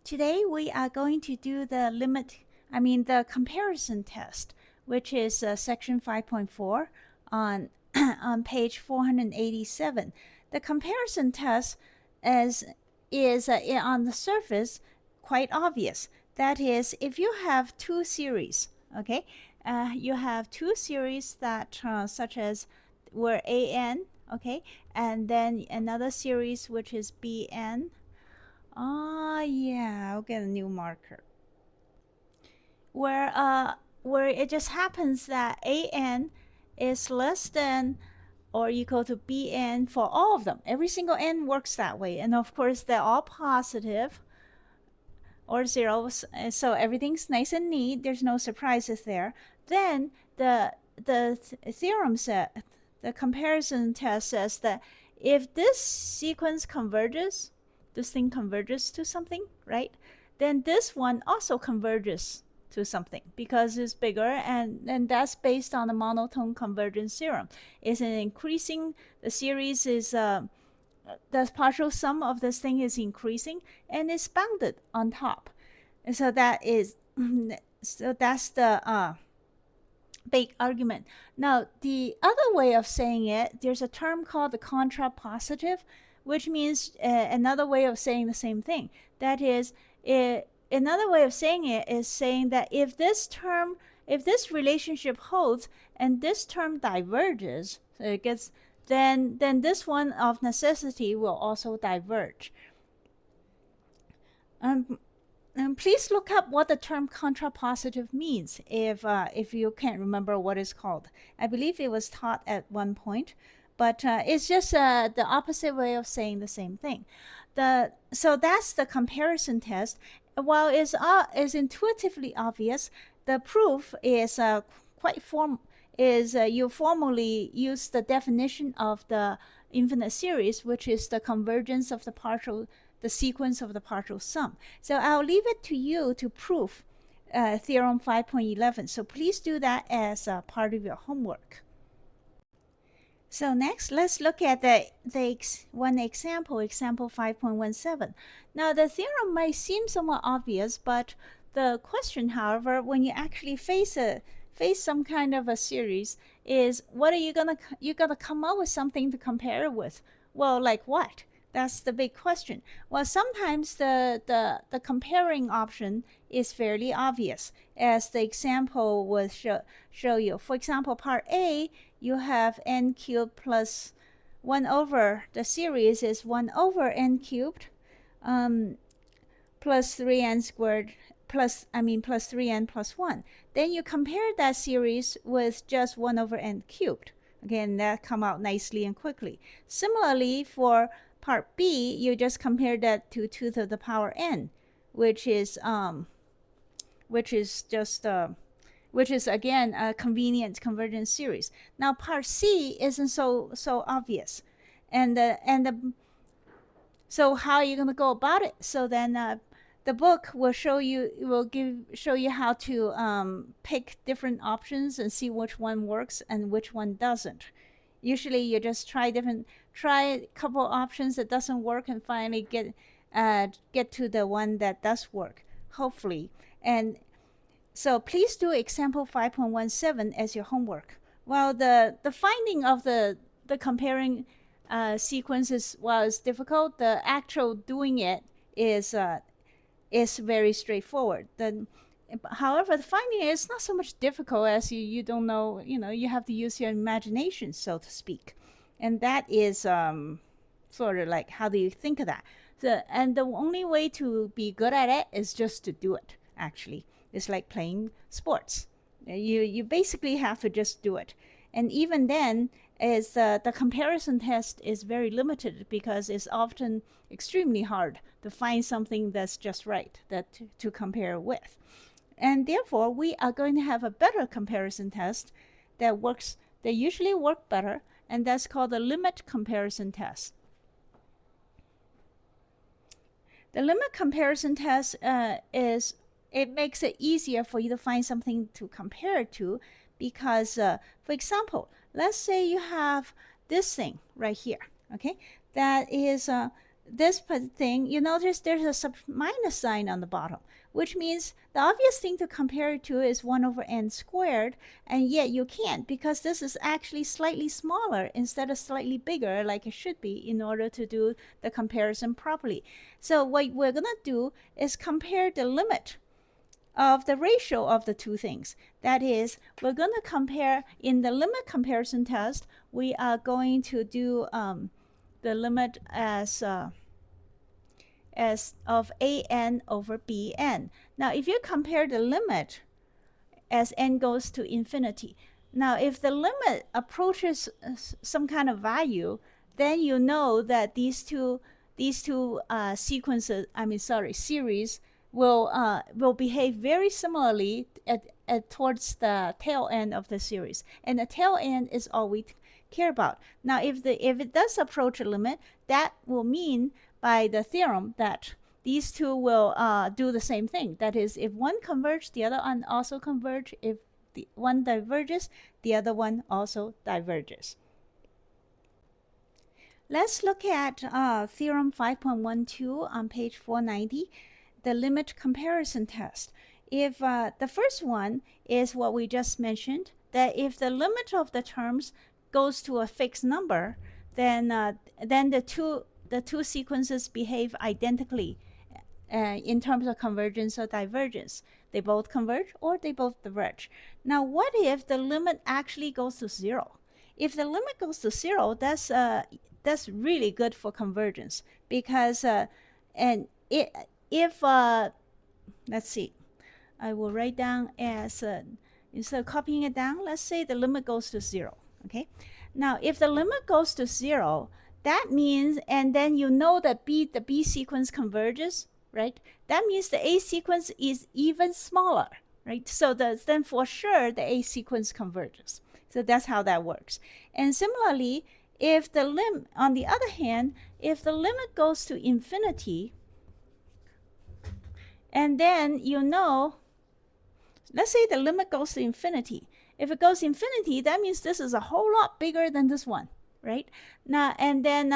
Today we are going to do the the comparison test, which is section 5.4 on on page 487. The comparison test is on the surface quite obvious. That is, if you have two series, okay, you have two series that such as where an, okay, and then another series which is bn. Yeah, I'll get a new marker. Where it just happens that an is less than or equal to bn for all of them. Every single n works that way, and of course they're all positive or zeros, so everything's nice and neat. There's no surprises there. Then the theorem said, the comparison test says that if this sequence converges, this thing converges to something, right? Then this one also converges to something because it's bigger, and that's based on the monotone convergence theorem. It's an increasing, the series is the partial sum of this thing is increasing and it's bounded on top. And so that is so that's the big argument. Now the other way of saying it, there's a term called the contrapositive, which means another way of saying the same thing. That is, another way of saying it is saying that if this relationship holds and this term diverges, so it gets, then this one of necessity will also diverge. And please look up what the term contrapositive means if you can't remember what it's called. I believe it was taught at one point, but it's just the opposite way of saying the same thing. So that's the comparison test. While it's intuitively obvious, the proof is you formally use the definition of the infinite series, which is the convergence of the sequence of the partial sum. So I'll leave it to you to prove theorem 5.11. So please do that as a part of your homework. So next, let's look at one example 5.17. Now the theorem might seem somewhat obvious, but the question, however, when you actually face some kind of a series, is what are you gotta come up with something to compare with. Well, like what? That's the big question. Well, sometimes the comparing option is fairly obvious, as the example would show you. For example, part A, you have n cubed plus 1 over, the series is 1 over n cubed plus 3n squared plus 3n plus 1. Then you compare that series with just 1 over n cubed. Again, that come out nicely and quickly. Similarly, for part B, you just compare that to 2 to the power n, which is again a convenient convergence series. Now part C isn't so obvious, so how are you going to go about it? So then the book will show you how to pick different options and see which one works and which one doesn't. Usually you just try a couple options that doesn't work and finally get to the one that does work, hopefully. And so please do example 5.17 as your homework. Well, the finding of the comparing sequences was difficult. The actual doing it is very straightforward. However, the finding is not so much difficult as you don't know, you have to use your imagination, so to speak. And that is sort of like, how do you think of that? And the only way to be good at it is just to do it, actually. It's like playing sports. You basically have to just do it. And even then, is the comparison test is very limited because it's often extremely hard to find something that's just right to compare with. And therefore, we are going to have a better comparison test that usually work better, and that's called the limit comparison test. The limit comparison test it makes it easier for you to find something to compare it to because, for example, let's say you have this thing right here, okay? That is this thing, you notice there's a minus sign on the bottom, which means the obvious thing to compare it to is 1 over n squared, and yet you can't because this is actually slightly smaller instead of slightly bigger like it should be in order to do the comparison properly. So what we're going to do is compare the limit of the ratio of the two things. That is, we're going to compare in the limit comparison test, we are going to do the limit as of an over bn. Now, if you compare the limit as n goes to infinity, now if the limit approaches some kind of value, then you know that these two series will behave very similarly towards the tail end of the series, and the tail end is all we care about. Now, if it does approach a limit, that will mean by the theorem that these two will do the same thing. That is, if one converges, the other one also converges. If the one diverges, the other one also diverges. Let's look at theorem 5.12 on page 490, the limit comparison test. If the first one is what we just mentioned, that if the limit of the terms goes to a fixed number, then the two sequences behave identically in terms of convergence or divergence. They both converge or they both diverge. Now, what if the limit actually goes to 0? If the limit goes to 0, that's really good for convergence, because let's see, I will write down as instead of copying it down, let's say the limit goes to 0. Okay, now if the limit goes to 0, that means, and then you know that the B sequence converges, right? That means the A sequence is even smaller, right? So then for sure the A sequence converges. So that's how that works. And similarly, if the limit, on the other hand, if the limit goes to infinity, and then you know, let's say the limit goes to infinity. If it goes infinity, that means this is a whole lot bigger than this one, right? Now, and then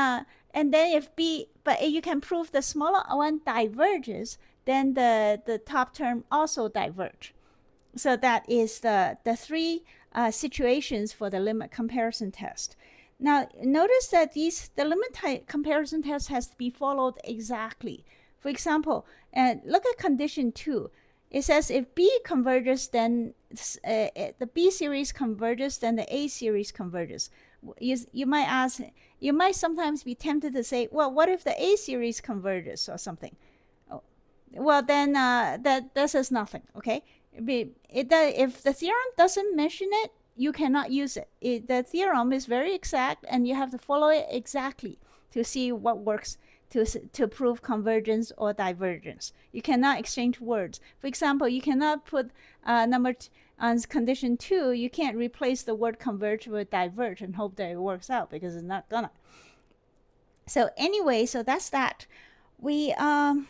if B, but you can prove the smaller one diverges, then the top term also diverge. So that is the three situations for the limit comparison test. Now, notice that the limit comparison test has to be followed exactly. For example, look at condition 2. It says if B converges, then the B series converges, then the A series converges. You might ask, you might sometimes be tempted to say, well, what if the A series converges or something? Oh, well, then that says nothing, okay? If the theorem doesn't mention it, you cannot use it. The theorem is very exact, and you have to follow it exactly to see what works to prove convergence or divergence. You cannot exchange words. For example, you cannot put on condition 2, you can't replace the word converge with diverge and hope that it works out, because it's not gonna. So anyway, so that's that. We have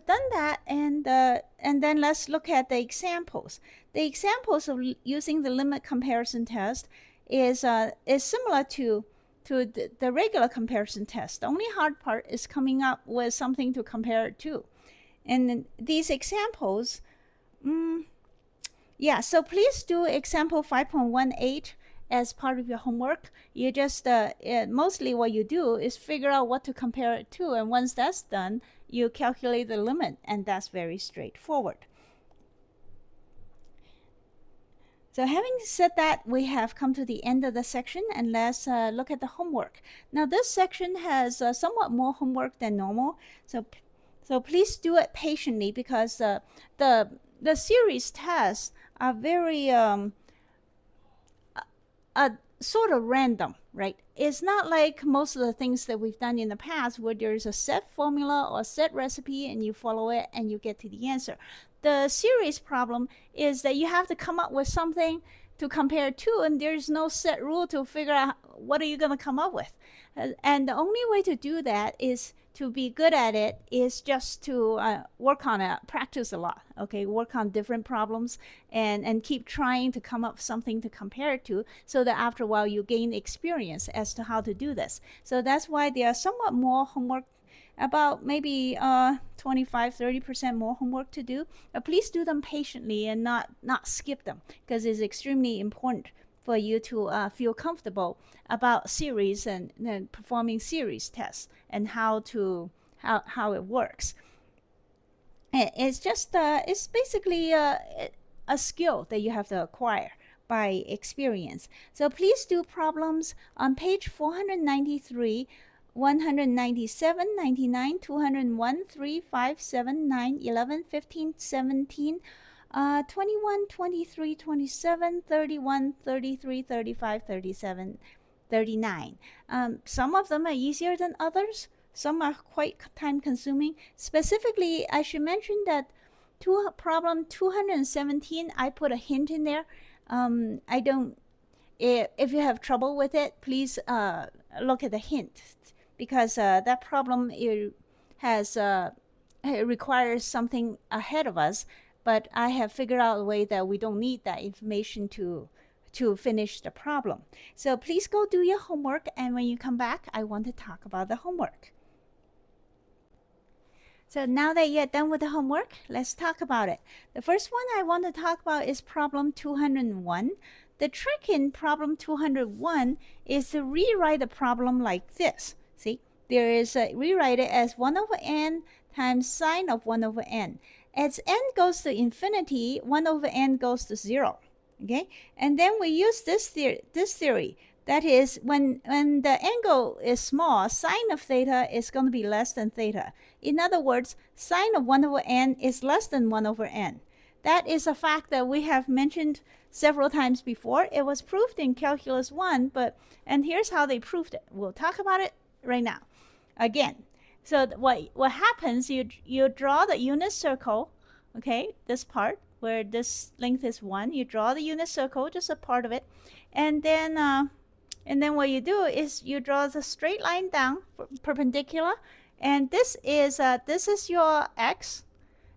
done that, and then let's look at the examples. The examples of using the limit comparison test is similar to the regular comparison test. The only hard part is coming up with something to compare it to. And these examples, yeah, so please do example 5.18 as part of your homework. You just, mostly what you do is figure out what to compare it to, and once that's done, you calculate the limit, and that's very straightforward. So having said that, we have come to the end of the section, and let's look at the homework. Now, this section has somewhat more homework than normal, so please do it patiently, because the series tests are very sort of random, right? It's not like most of the things that we've done in the past where there's a set formula or set recipe and you follow it and you get to the answer. The series problem is that you have to come up with something to compare to, and there's no set rule to figure out what are you going to come up with. And the only way to do that is to be good at it is just to work on it, practice a lot, okay? Work on different problems and keep trying to come up with something to compare it to, so that after a while you gain experience as to how to do this. So that's why there are somewhat more homework, about maybe 25-30% more homework to do. But please do them patiently and not skip them, because it's extremely important for you to feel comfortable about series and performing series tests and how it works. It's just it's basically a skill that you have to acquire by experience. So please do problems on page 493, 197, 99, 201, 3, 5, 7, 9, 11, 15, 17, 21, 23, 27, 31, 33, 35, 37, 39. Some of them are easier than others. Some are quite time consuming. Specifically, I should mention that problem 217, I put a hint in there. I don't, if you have trouble with it, please look at the hint, because that problem it requires something ahead of us, but I have figured out a way that we don't need that information to finish the problem. So please go do your homework, and when you come back, I want to talk about the homework. So now that you're done with the homework, let's talk about it. The first one I want to talk about is problem 201. The trick in problem 201 is to rewrite the problem like this. See, there is rewrite it as 1 over n times sine of 1 over n. As n goes to infinity, 1 over n goes to 0. Okay, and then we use this theory. That is, when the angle is small, sine of theta is going to be less than theta. In other words, sine of 1 over n is less than 1 over n. That is a fact that we have mentioned several times before. It was proved in Calculus 1, and here's how they proved it. We'll talk about it right now. Again, so what happens, you draw the unit circle, okay, this part where this length is 1. You draw the unit circle, just a part of it, and then what you do is you draw the straight line down perpendicular, and this is your x,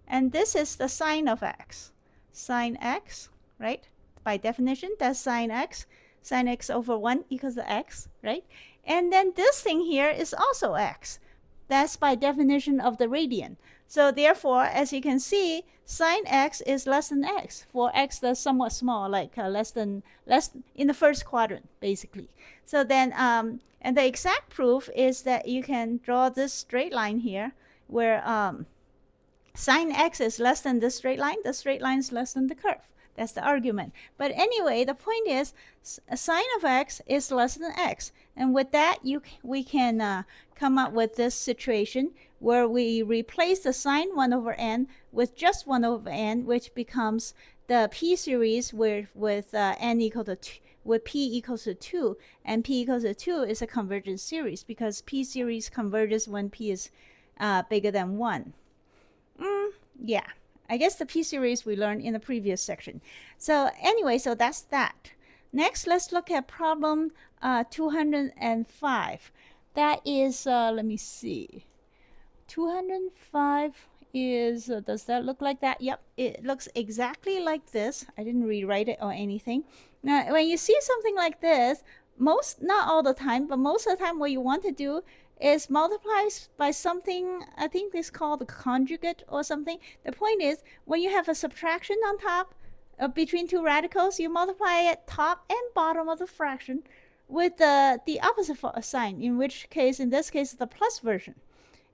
and this is the sine of x. Sine x, right? By definition, that's sine x. Sine x over 1 equals to x, right? And then this thing here is also x. That's by definition of the radian. So therefore, as you can see, sine x is less than x. For x that's somewhat small, like less than in the first quadrant, basically. So then, and the exact proof is that you can draw this straight line here, where sine x is less than this straight line. The straight line is less than the curve. That's the argument. But anyway, the point is, sine of x is less than x. And with that, we can come up with this situation where we replace the sine 1 over n with just 1 over n, which becomes the p series with n equal to 2, with p equals to 2. And p equals to 2 is a convergence series, because p series converges when p is bigger than 1. Yeah. I guess the p-series we learned in the previous section. So anyway, so that's that. Next, let's look at problem 205. That is, let me see. 205 is, does that look like that? Yep, it looks exactly like this. I didn't rewrite it or anything. Now, when you see something like this, not all the time, but most of the time what you want to do is multiply by something, I think it's called the conjugate or something. The point is, when you have a subtraction on top between two radicals, you multiply at top and bottom of the fraction with the opposite sign, in this case, the plus version.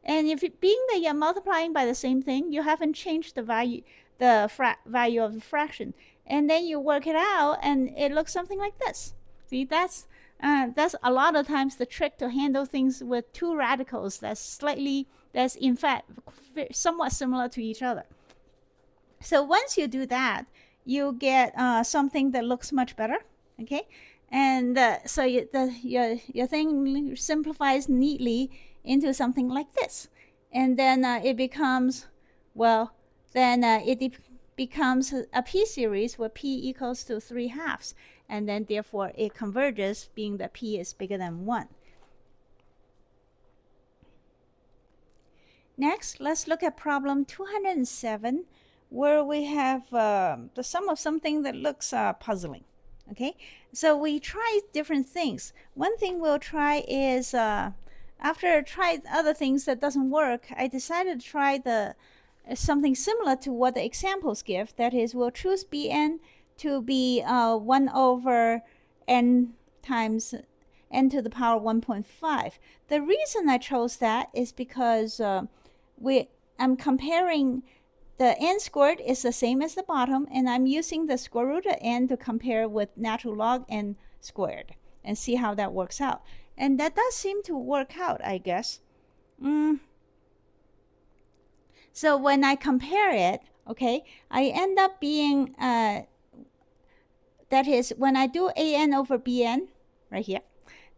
And being that you're multiplying by the same thing, you haven't changed the value of the fraction. And then you work it out, and it looks something like this. See, that's a lot of times the trick to handle things with two radicals that's in fact somewhat similar to each other. So once you do that, you get something that looks much better, okay? And so your thing simplifies neatly into something like this. And then it becomes, well, then becomes a p-series where p equals to 3/2, and then therefore it converges, being that p is bigger than 1. Next, let's look at problem 207, where we have the sum of something that looks puzzling. Okay, so we try different things. One thing we'll try is, after I tried other things that doesn't work, I decided to try something similar to what the examples give. That is, we'll choose Bn to be 1 over n times n to the power 1.5. The reason I chose that is because I'm comparing the n squared is the same as the bottom, and I'm using the square root of n to compare with natural log n squared and see how that works out. And that does seem to work out, I guess. So when I compare it, okay, I end up being, that is, when I do an over bn, right here,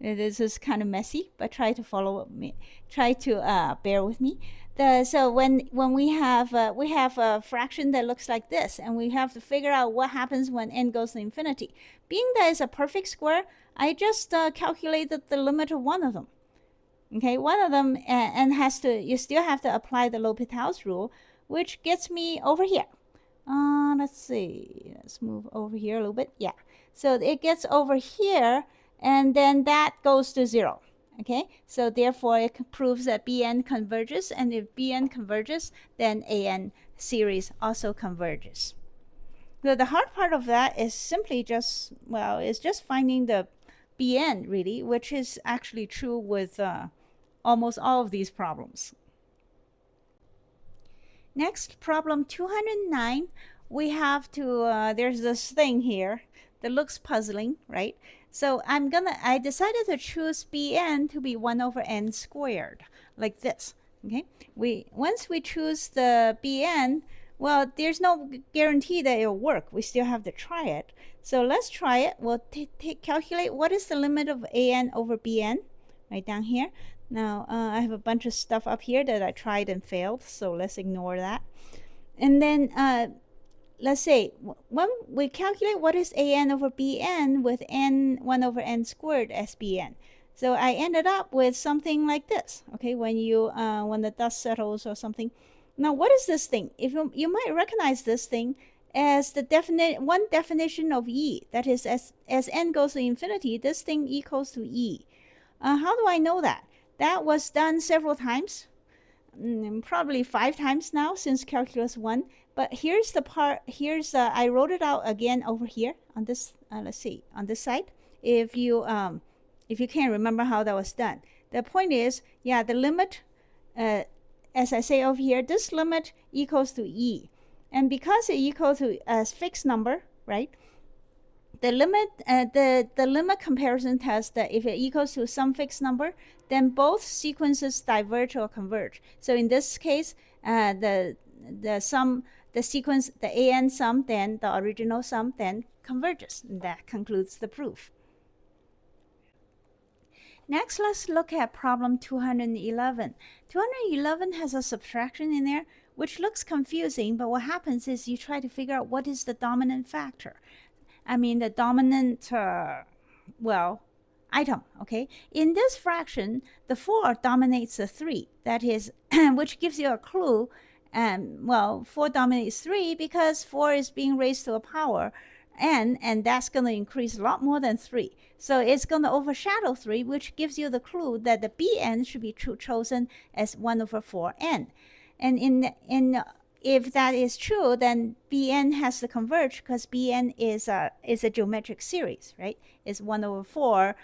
this is kind of messy, but try to follow me, try to bear with me. So when we have a fraction that looks like this, and we have to figure out what happens when n goes to infinity. Being that it's a perfect square, I just calculated the limit of one of them. Okay, one of them, and you still have to apply the L'Hopital's rule, which gets me over here. Let's see, let's move over here a little bit. Yeah, so it gets over here, and then that goes to 0. Okay, so therefore it proves that Bn converges, and if Bn converges, then An series also converges. So the hard part of that is simply just, well, it's just finding the Bn, really, which is actually true with almost all of these problems. Next, problem 209, we have to, there's this thing here that looks puzzling, right? So I decided to choose Bn to be 1 over n squared, like this. Okay, once we choose the Bn, well, there's no guarantee that it'll work. We still have to try it. So let's try it. We'll calculate what is the limit of an over bn, right down here. Now, I have a bunch of stuff up here that I tried and failed, so let's ignore that. And then let's say when we calculate what is an over bn with n 1 over n squared as bn. So I ended up with something like this, okay, when the dust settles or something. Now, what is this thing? If you might recognize this thing as the one definition of E. That is, as n goes to infinity, this thing equals to E. How do I know that? That was done several times, probably 5 times now since Calculus 1. But here's the part, I wrote it out again over here on this, let's see, on this side. If you can't remember how that was done. The point is, yeah, the limit, as I say over here, this limit equals to E. And because it equals to a fixed number, right? The limit, the limit comparison test that if it equals to some fixed number, then both sequences diverge or converge. So in this case, the sequence, the an sum, then the original sum, then converges. And that concludes the proof. Next, let's look at problem 211. 211 has a subtraction in there, which looks confusing, but what happens is you try to figure out what is the dominant factor. I mean, the dominant, item, okay? In this fraction, the 4 dominates the 3. That is, which gives you a clue. 4 dominates 3 because 4 is being raised to a power n, and that's going to increase a lot more than 3. So it's going to overshadow 3, which gives you the clue that the Bn should be chosen as 1 over 4n. And if that is true, then Bn has to converge because Bn is a geometric series, right? It's 1 over 4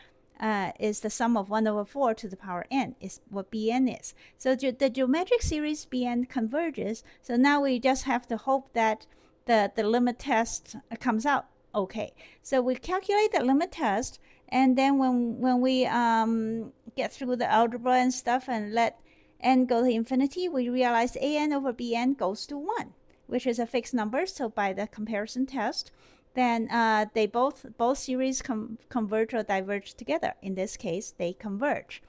is the sum of 1 over 4 to the power n is what Bn is. So the geometric series Bn converges. So now we just have to hope that the limit test comes out okay. So we calculate the limit test, and then when we get through the algebra and stuff and let n go to infinity, we realize an over bn goes to 1, which is a fixed number. So by the comparison test, then they both series converge or diverge together. In this case, they converge.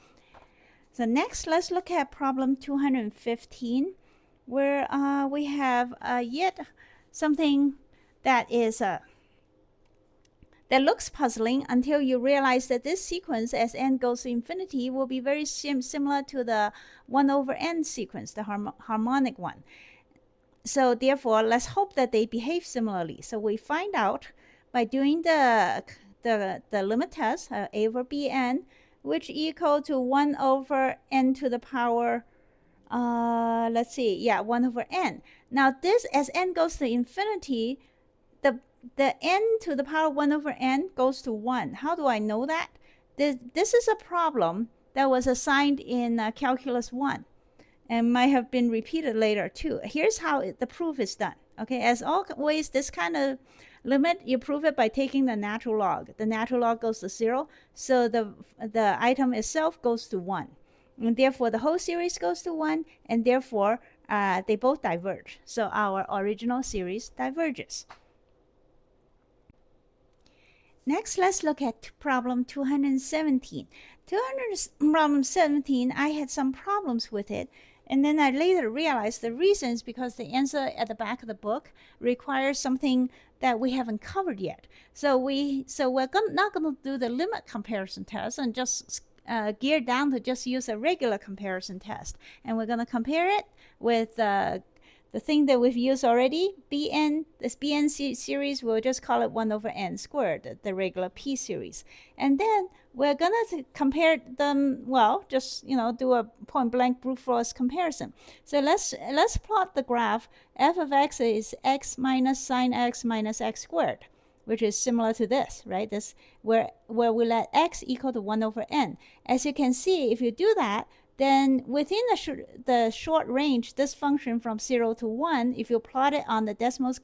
So next, let's look at problem 215, where we have yet something that is that looks puzzling until you realize that this sequence as n goes to infinity will be very similar to the 1 over n sequence, the harmonic one. So therefore, let's hope that they behave similarly. So we find out by doing the limit test, a over bn, which equal to 1 over n to the power, let's see, yeah, 1 over n. Now this, as n goes to infinity, the n to the power 1 over n goes to 1. How do I know that? This is a problem that was assigned in Calculus 1 and might have been repeated later too. Here's how the proof is done. Okay, as always, this kind of limit, you prove it by taking the natural log. The natural log goes to 0, so the item itself goes to 1. And therefore, the whole series goes to 1, and therefore, they both diverge. So our original series diverges. Next, let's look at problem 217. Problem 17, I had some problems with it. And then I later realized the reason is because the answer at the back of the book requires something that we haven't covered yet. So we're not going to do the limit comparison test and just gear down to just use a regular comparison test. And we're going to compare it with the thing that we've used already, bn. This bn series, we'll just call it 1 over n squared, the regular p series. And then we're going to compare them, well, just, do a point-blank brute force comparison. So let's plot the graph. F of x is x minus sine x minus x squared, which is similar to this, right? This where we let x equal to 1 over n. As you can see, if you do that, then within the short range, this function from 0 to 1, if you plot it on the Desmos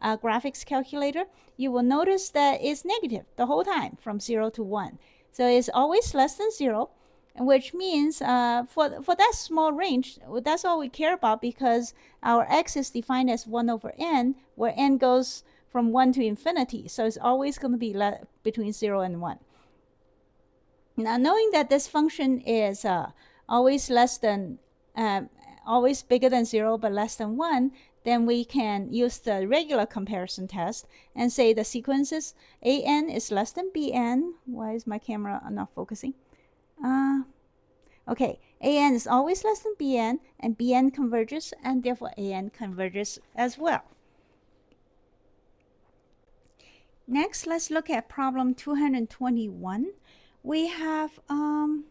graphics calculator, you will notice that it's negative the whole time from 0 to 1. So it's always less than 0, which means for that small range, that's all we care about, because our x is defined as 1 over n, where n goes from 1 to infinity. So it's always going to be between 0 and 1. Now, knowing that this function is always bigger than 0 but less than 1, then we can use the regular comparison test and say the sequences an is less than bn. Why is my camera not focusing? Okay, an is always less than bn, and bn converges, and therefore an converges as well. Next, let's look at problem 221. We have some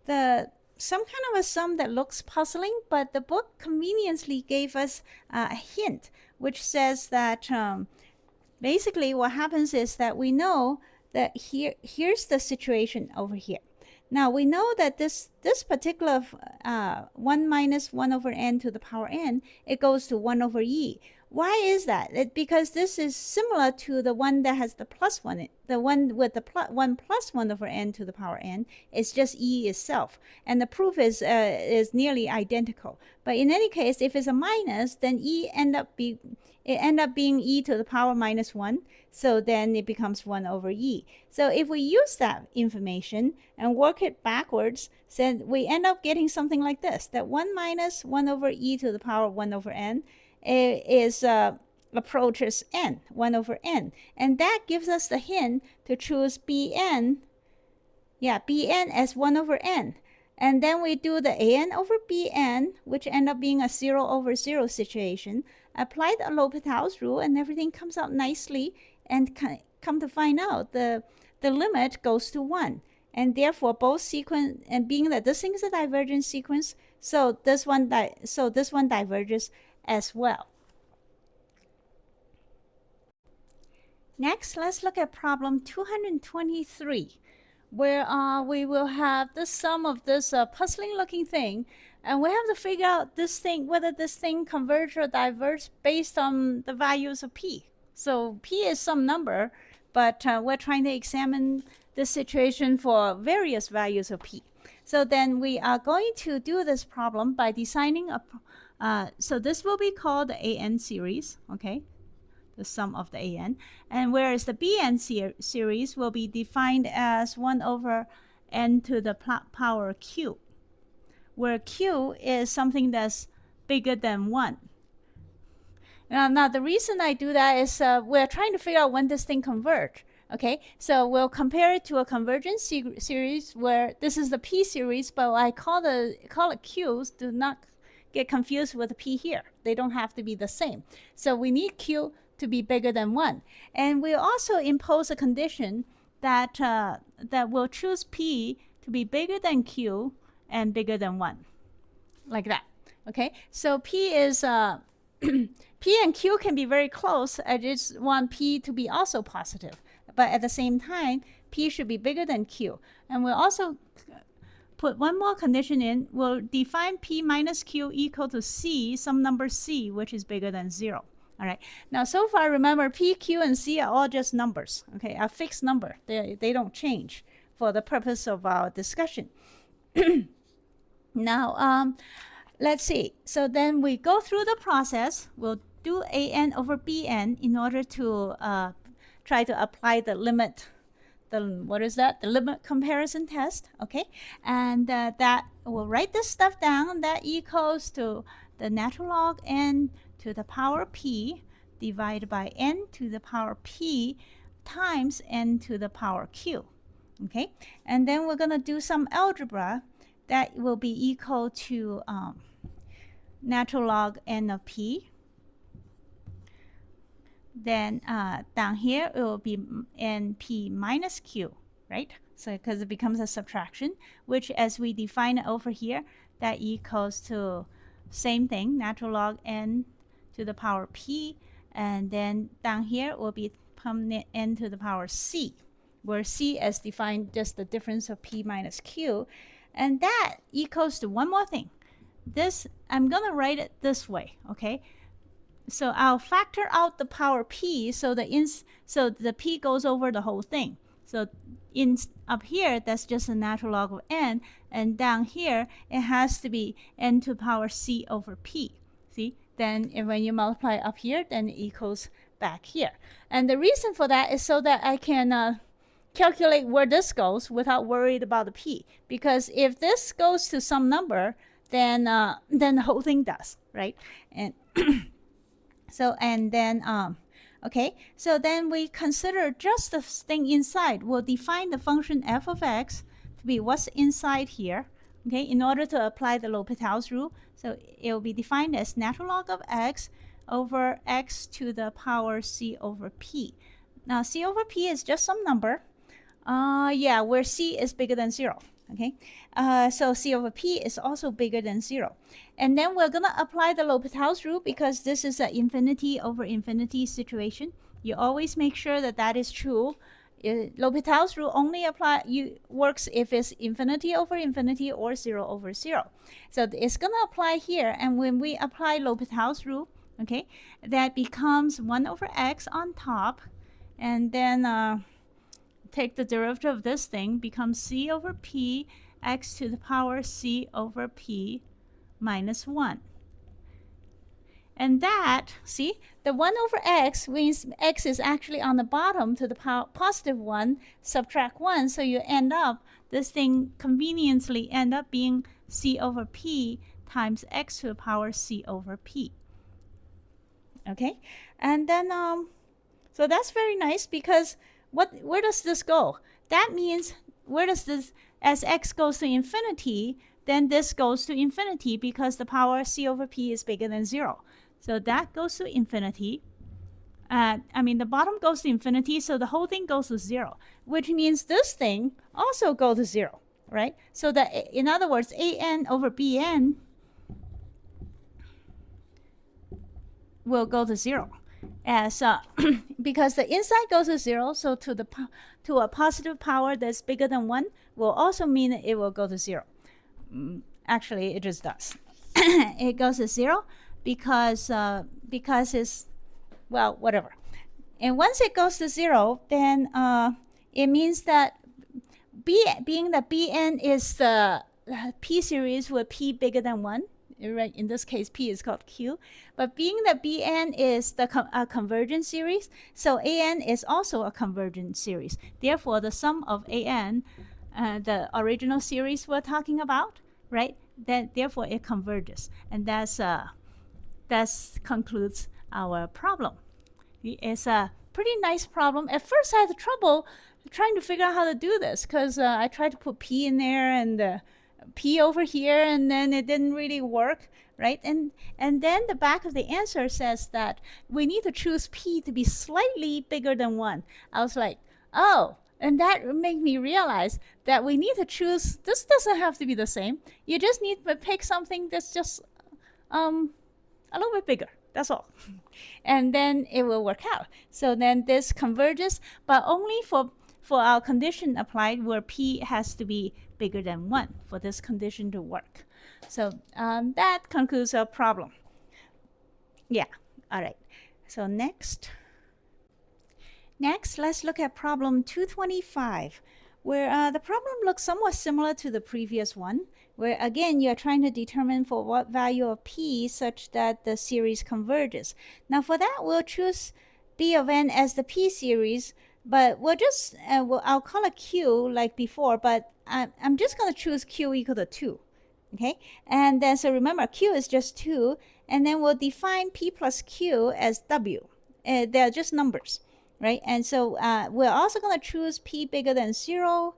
kind of a sum that looks puzzling, but the book conveniently gave us a hint, which says that basically what happens is that we know that here's the situation over here. Now we know that this particular 1 minus 1 over n to the power n, it goes to 1 over e. Why is that? Because this is similar to the one that has the plus 1. The one with the 1 plus 1 over n to the power n is just e itself. And the proof is nearly identical. But in any case, if it's a minus, then e end up being e to the power minus 1. So then it becomes 1 over e. So if we use that information and work it backwards, then we end up getting something like this. That 1 minus 1 over e to the power 1 over n approaches n, 1 over n. And that gives us the hint to choose bn, bn as 1 over n. And then we do the an over bn, which end up being a 0 over 0 situation. Apply the L'Hopital's rule, and everything comes out nicely. And come to find out, the limit goes to 1. And therefore, both sequence, and being that this thing is a divergent sequence, so this one diverges as well. Next, let's look at problem 223, where we will have the sum of this puzzling looking thing, and we have to figure out this thing, whether this thing converges or diverges based on the values of p. So p is some number, but we're trying to examine this situation for various values of p. So then we are going to do this problem by designing a so this will be called the an series, okay, the sum of the an, and whereas the bn series will be defined as 1 over n to the power q, where q is something that's bigger than 1. Now the reason I do that is we're trying to figure out when this thing converge. Okay, so we'll compare it to a convergence series where this is the P series, but I call it Q's. Do not get confused with the P here. They don't have to be the same. So we need Q to be bigger than 1. And we also impose a condition that, that will choose P to be bigger than Q and bigger than 1. Like that. Okay, so P is... P and Q can be very close. I just want P to be also positive. But at the same time, P should be bigger than Q. And we'll also put one more condition in. We'll define P minus Q equal to C, some number C, which is bigger than 0. All right. Now, so far, remember, P, Q, and C are all just numbers. Okay, a fixed number. They don't change for the purpose of our discussion. Now, let's see. So then we go through the process. We'll do AN over BN in order to try to apply the limit. What is that? The limit comparison test. Okay, and that we'll write this stuff down. That equals to the natural log n to the power p divided by n to the power p times n to the power q. Okay, and then we're gonna do some algebra that will be equal to natural log n of p. Then down here it will be np minus q, right? So because it becomes a subtraction, which as we define it over here, that equals to same thing, natural log n to the power p, and then down here will be n to the power c, where c is defined just the difference of p minus q, and that equals to one more thing. This, I'm gonna write it this way, okay? So I'll factor out the power p, so the p goes over the whole thing. So up here, that's just a natural log of n, and down here, it has to be n to the power c over p. See? Then when you multiply up here, then it equals back here. And the reason for that is so that I can calculate where this goes without worried about the p. Because if this goes to some number, then the whole thing does, right? And so, and then, okay, so then we consider just the thing inside. We'll define the function f of x to be what's inside here, okay, in order to apply the L'Hopital's rule. So it will be defined as natural log of x over x to the power c over p. Now, c over p is just some number. Yeah, where c is bigger than 0. Okay, so c over p is also bigger than 0. And then we're going to apply the L'Hopital's rule because this is an infinity over infinity situation. You always make sure that that is true. L'Hopital's rule only works if it's infinity over infinity or 0 over 0. So it's going to apply here. And when we apply L'Hopital's rule, okay, that becomes 1 over x on top. And then take the derivative of this thing, becomes c over p, x to the power c over p minus 1. And that, see, the 1 over x means x is actually on the bottom to the power positive 1, subtract 1, so you end up, this thing conveniently end up being c over p times x to the power c over p. Okay, and then, so that's very nice because where does this go? That means where does this, as x goes to infinity, then this goes to infinity because the power c over p is bigger than 0. So that goes to infinity. The bottom goes to infinity, so the whole thing goes to 0, which means this thing also goes to 0, right? So that, in other words, an over bn will go to 0. As because the inside goes to 0, so to a positive power that's bigger than 1 will also mean it will go to 0. Actually, it just does. It goes to 0 because it's, well, whatever. And once it goes to 0, then it means that being that Bn is the P series with P bigger than 1, right? In this case, P is called Q. But being that Bn is the convergent series, so An is also a convergent series. Therefore, the sum of An, the original series we're talking about, right? Then therefore it converges, and that concludes our problem. It's a pretty nice problem. At first, I had trouble trying to figure out how to do this because I tried to put p in there and p over here, and then it didn't really work, right? And then the back of the answer says that we need to choose p to be slightly bigger than 1. I was like, oh, and that made me realize that we need to choose, this doesn't have to be the same. You just need to pick something that's just a little bit bigger. That's all. And then it will work out. So then this converges, but only for our condition applied where p has to be bigger than 1 for this condition to work. So that concludes our problem. Yeah, all right. So next, let's look at problem 225, where the problem looks somewhat similar to the previous one, where again you're trying to determine for what value of p such that the series converges. Now for that, we'll choose b of n as the p series, but we'll just, I'll call it q like before, but I'm just going to choose q equal to 2. Okay, and then so remember q is just 2, and then we'll define p plus q as w. They're just numbers, right? And so we're also going to choose p bigger than 0.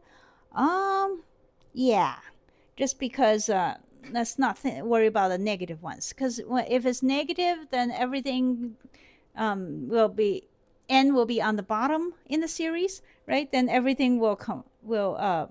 Yeah, just because let's not worry about the negative ones, because if it's negative, then everything will be, n will be on the bottom in the series, right? Then everything will come, well,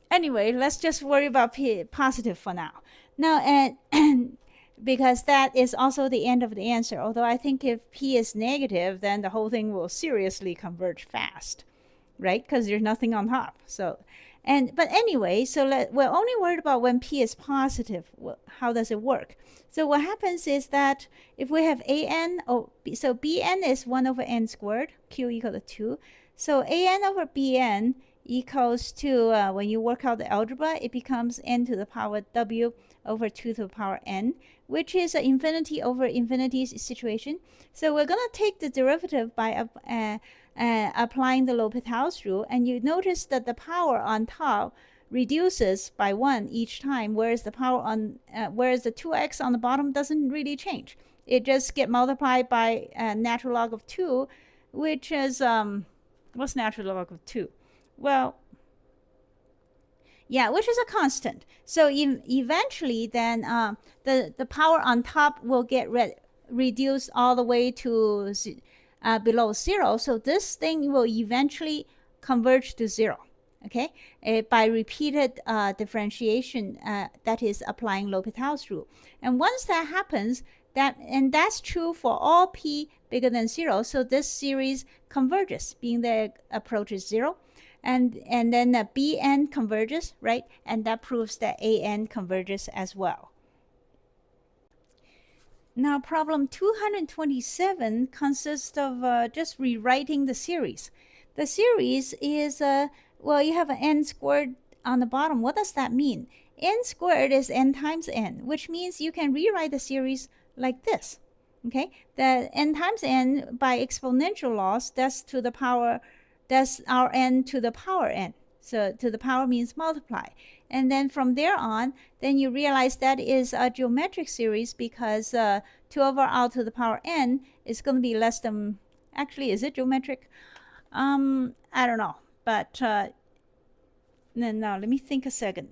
anyway, let's just worry about p positive for now. Now, and because that is also the end of the answer. Although I think if p is negative, then the whole thing will seriously converge fast, right? Because there's nothing on top. So, but anyway, so we're only worried about when p is positive. How does it work? So what happens is that if we have an, so bn is 1 over n squared, q equal to 2. So an over bn equals to, when you work out the algebra, it becomes n to the power w over 2 to the power n, which is an infinity over infinity situation. So we're going to take the derivative by applying the L'Hopital's rule, and you notice that the power on top reduces by 1 each time, whereas the power on whereas the 2x on the bottom doesn't really change. It just get multiplied by natural log of 2, which is what's natural log of 2? Well, yeah, which is a constant. So eventually then the power on top will get reduced all the way to below 0. So this thing will eventually converge to 0, okay, by repeated differentiation, that is applying L'Hopital's rule. And once that happens, and that's true for all p bigger than 0, so this series converges, being that approaches 0. And then the bn converges, right? And that proves that an converges as well. Now problem 227 consists of just rewriting the series. The series is, well, you have an n squared on the bottom. What does that mean? N squared is n times n, which means you can rewrite the series like this. Okay, the n times n by exponential laws, that's to the power, that's our n to the power n. So to the power means multiply. And then from there on, then you realize that is a geometric series because 2 over r to the power n is going to be less than, actually, is it geometric? I don't know. But now let me think a second.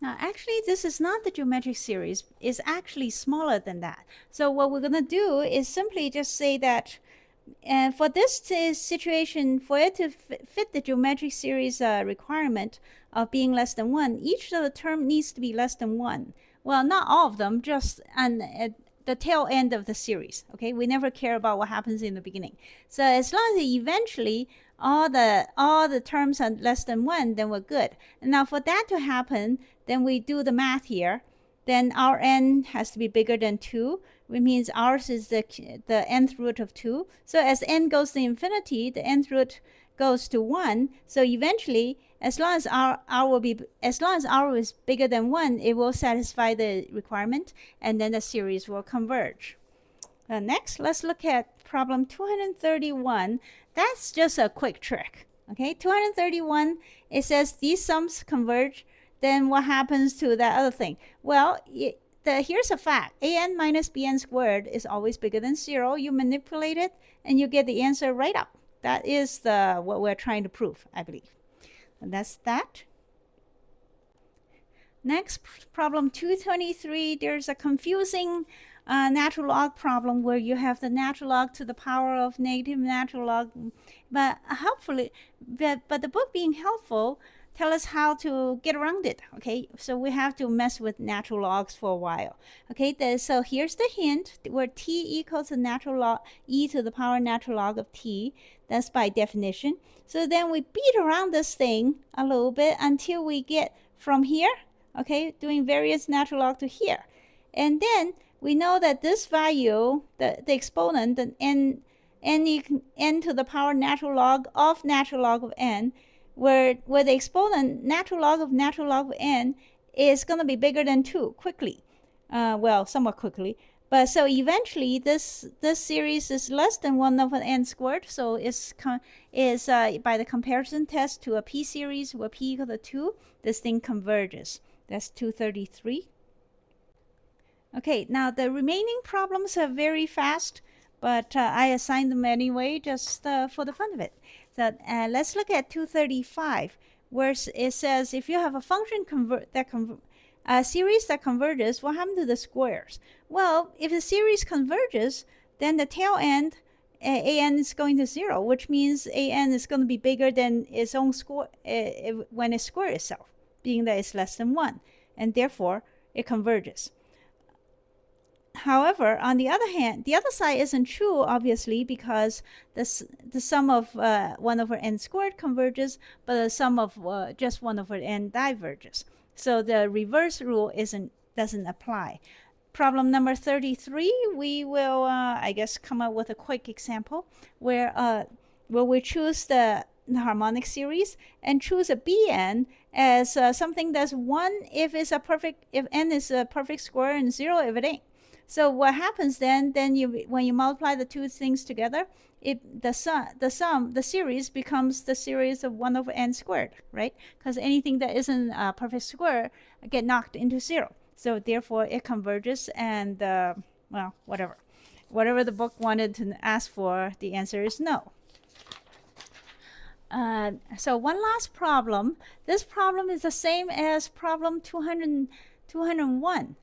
Now, actually, this is not the geometric series. It's actually smaller than that. So what we're going to do is simply just say that for this situation, for it to fit the geometric series requirement of being less than 1, each of the term needs to be less than 1. Well, not all of them, just at the tail end of the series. Okay, we never care about what happens in the beginning. So as long as eventually all the terms are less than 1, then we're good. And now for that to happen, then we do the math here. Then our n has to be bigger than 2, which means ours is the nth root of 2. So as n goes to infinity, the nth root goes to 1. So eventually, as long as r is bigger than 1, it will satisfy the requirement, and then the series will converge. Next, let's look at problem 231. That's just a quick trick. Okay, 231, it says these sums converge. then what happens to that other thing? Well, here's a fact. an minus bn squared is always bigger than 0. You manipulate it, and you get the answer right up. That is what we're trying to prove, I believe. And that's that. Next, problem 223. There's a confusing natural log problem where you have the natural log to the power of negative natural log. But hopefully, but the book being helpful, tell us how to get around it. Okay, so we have to mess with natural logs for a while. Okay, so here's the hint, where t equals the natural log e to the power natural log of t. That's by definition. So then we beat around this thing a little bit until we get from here, okay, doing various natural log to here. And then we know that this value, the exponent, the n to the power natural log of n, where the exponent natural log of n is going to be bigger than 2 quickly. Well, somewhat quickly. But so eventually this series is less than 1 over n squared. So it's by the comparison test to a p series where p equal to 2, this thing converges. That's 233. Okay, now the remaining problems are very fast, but I assigned them anyway just for the fun of it. So let's look at 235, where it says if you have a function a series that converges, what happens to the squares? Well, if the series converges, then the tail end, an is going to 0, which means an is going to be bigger than its own square when it squares itself, being that it's less than 1, and therefore it converges. However, on the other hand, the other side isn't true, obviously, because the sum of 1 over n squared converges, but the sum of just 1 over n diverges. So the reverse rule doesn't apply. Problem number 33, we will, I guess, come up with a quick example where we choose the harmonic series and choose a bn as something that's 1 if n is a perfect square and 0 if it ain't. So what happens then when you multiply the two things together, the series becomes the series of 1 over n squared, right? Because anything that isn't a perfect square get knocked into 0. So therefore it converges, and well, whatever the book wanted to ask for, the answer is no. So one last problem. This problem is the same as problem 201.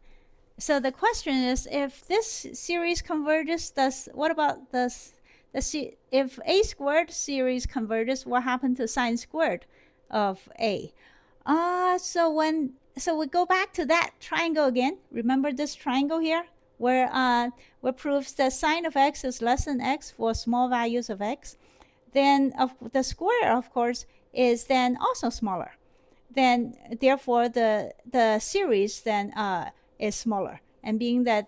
So the question is, if this series converges, what about this? If a squared series converges, what happened to sine squared of a? So we go back to that triangle again. Remember this triangle here, where proves that sine of x is less than x for small values of x. Then the square, of course, is then also smaller. Then therefore the series then is smaller. And being that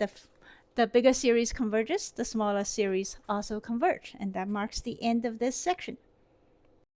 the bigger series converges, the smaller series also converge. And that marks the end of this section.